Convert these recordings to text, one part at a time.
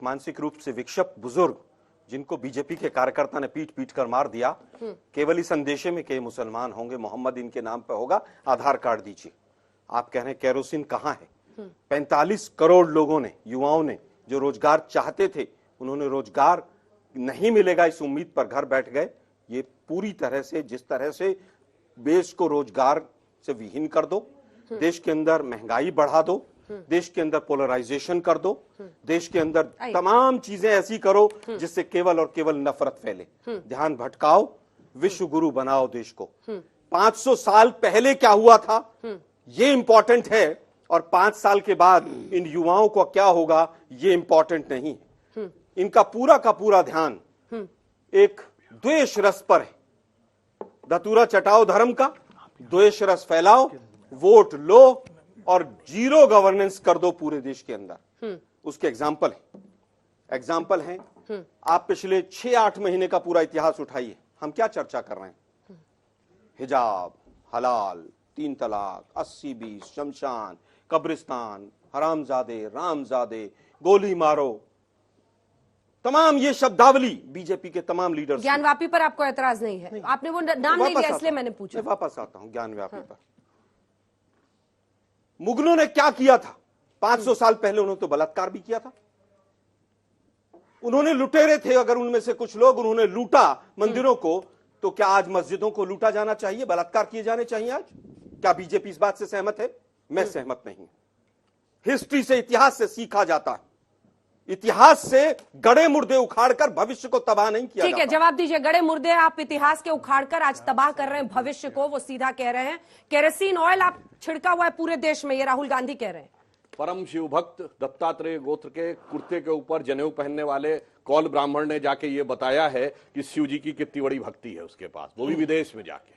मानसिक रूप से विक्षिप्त बुजुर्ग जिनको बीजेपी के कार्यकर्ता ने पीट पीट कर मार दिया, केवल इस अंदेशे में कि मुसलमान होंगे, मोहम्मद इनके नाम पे होगा, आधार कार्ड दीजिए। आप कह रहे हैं केरोसिन कहां है? 45 करोड़ लोगों ने, युवाओं ने जो रोजगार चाहते थे, उन्होंने रोजगार नहीं मिलेगा इस उम्मीद पर घर बैठ गए। ये पूरी तरह से, जिस तरह से देश को रोजगार से विहीन कर दो, देश के अंदर महंगाई बढ़ा दो, देश के अंदर पोलराइजेशन कर दो, देश के अंदर तमाम चीजें ऐसी करो जिससे केवल और केवल नफरत फैले, ध्यान भटकाओ, विश्व गुरु बनाओ देश को। 500 साल पहले क्या हुआ था ये इंपॉर्टेंट है, और 5 साल के बाद इन युवाओं को क्या होगा ये इंपॉर्टेंट नहीं है। इनका पूरा का पूरा ध्यान एक द्वेष रस पर है। धतूरा चटाओ धर्म का, द्वेष रस फैलाओ, वोट लो और जीरो गवर्नेंस कर दो पूरे देश के अंदर। उसके एग्जाम्पल हैं। आप पिछले 6-8 महीने का पूरा इतिहास उठाइए, हम क्या चर्चा कर रहे हैं? हिजाब, हलाल, 3 तलाक, 80-20, शमशान, कब्रिस्तान, हरामजादे, रामजादे, गोली मारो, तमाम ये शब्दावली बीजेपी के तमाम लीडर्स। ज्ञानवापी पर आपको एतराज नहीं है? आपने वो नाम नहीं लिया इसलिए मैंने पूछा। मैं वापस आता हूं ज्ञानव्यापी पर। मुगलों ने क्या किया था 500 साल पहले? उन्होंने तो बलात्कार भी किया था। उन्होंने लुटेरे थे, अगर उनमें से कुछ लोग उन्होंने लूटा मंदिरों को, तो क्या आज मस्जिदों को लूटा जाना चाहिए, बलात्कार किए जाने चाहिए आज? क्या बीजेपी इस बात से सहमत है? मैं सहमत नहीं। हिस्ट्री से, इतिहास से सीखा जाता है। इतिहास से गड़े मुर्दे उखाड़कर भविष्य को तबाह नहीं किया। ठीक है, जवाब दीजिए। गड़े मुर्दे आप इतिहास के उखाड़कर आज तबाह कर रहे हैं भविष्य को, वो सीधा कह रहे हैं। केरोसिन ऑयल आप छिड़का हुआ है पूरे देश में, ये राहुल गांधी कह रहे हैं। परम शिव भक्त दत्तात्रेय गोत्र के कुर्ते के ऊपर जनेऊ पहनने वाले कौल ब्राह्मण ने जाके ये बताया है कि शिव जी की कितनी बड़ी भक्ति है उसके पास, वो भी विदेश में जाके।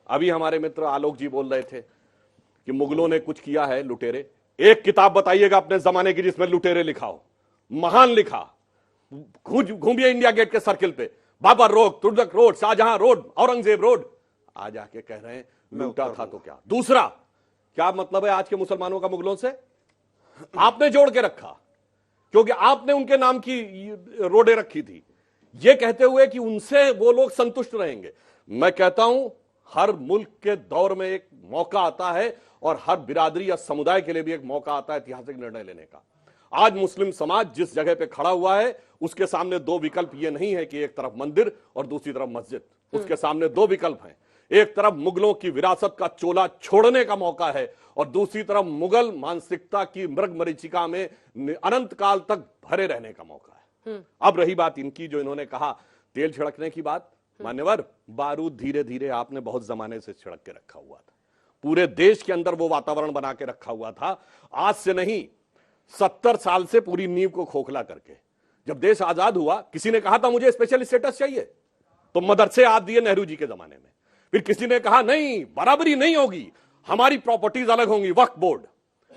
अभी हमारे मित्र आलोक जी बोल रहे थे कि मुगलों ने कुछ किया है, लुटेरे। एक किताब बताइएगा अपने जमाने की जिसमें लुटेरे लिखा हो, महान लिखा। घूमिए इंडिया गेट के सर्किल पे, बाबर रोड, तुर्जक road, Shahjahan road, Aurangzeb road, आ जाके कह रहे हैं लूटा था तो क्या। दूसरा, क्या मतलब है आज के मुसलमानों का मुगलों से? आपने जोड़ के रखा, क्योंकि आपने उनके नाम की रोडें रखी थी, ये कहते हुए कि उनसे वो लोग संतुष्ट रहेंगे। मैं कहता हूं हर मुल्क के दौर में एक मौका आता है, और हर बिरादरी या समुदाय के लिए भी एक मौका आता है ऐतिहासिक निर्णय लेने का। आज मुस्लिम समाज जिस जगह पे खड़ा हुआ है, उसके सामने 2 विकल्प ये नहीं है कि एक तरफ मंदिर और दूसरी तरफ मस्जिद। उसके सामने 2 विकल्प हैं। एक तरफ मुगलों की विरासत का चोला छोड़ने का मौका है, और दूसरी तरफ मुगल मानसिकता की मृग मरीचिका में अनंत काल तक भरे रहने का मौका है। अब रही बात इनकी, जो इन्होंने कहा तेल छिड़कने की बात, मान्यवर, बारूद धीरे धीरे आपने बहुत जमाने से छिड़क के रखा हुआ था। पूरे देश के अंदर वो वातावरण बना के रखा हुआ था। आज से नहीं, 70 साल से पूरी नींव को खोखला करके। जब देश आजाद हुआ, किसी ने कहा था मुझे स्पेशल स्टेटस चाहिए, तो मदरसे आप दिए नेहरू जी के जमाने में। फिर किसी ने कहा नहीं, बराबरी नहीं होगी, हमारी प्रॉपर्टीज अलग होंगी, वक्फ बोर्ड।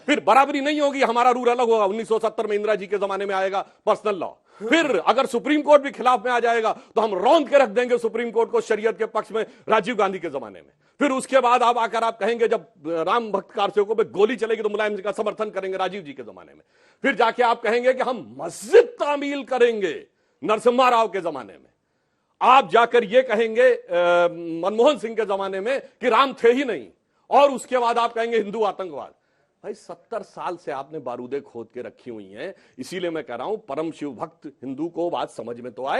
फिर बराबरी नहीं होगी, हमारा रूल अलग होगा, 1970 में इंदिरा जी के जमाने में आएगा पर्सनल लॉ। फिर अगर सुप्रीम कोर्ट भी खिलाफ में आ जाएगा तो हम रौंद के रख देंगे सुप्रीम कोर्ट को शरीयत के पक्ष में, राजीव गांधी के जमाने में। फिर उसके बाद आप आकर आप कहेंगे जब राम भक्त कारसेवकों पे गोली चलेगी तो मुलायम जी का समर्थन करेंगे, राजीव जी के जमाने में। फिर जाके आप कहेंगे कि हम मस्जिद तामील करेंगे, नरसिम्हा राव के जमाने में। आप जाकर ये कहेंगे मनमोहन सिंह के जमाने में कि राम थे ही नहीं, और उसके बाद आप कहेंगे हिंदू आतंकवाद। भाई 70 साल से आपने बारूदें खोद के रखी हुई हैं। इसीलिए मैं कह रहा हूं परम शिव भक्त हिंदू को बात समझ में तो आए।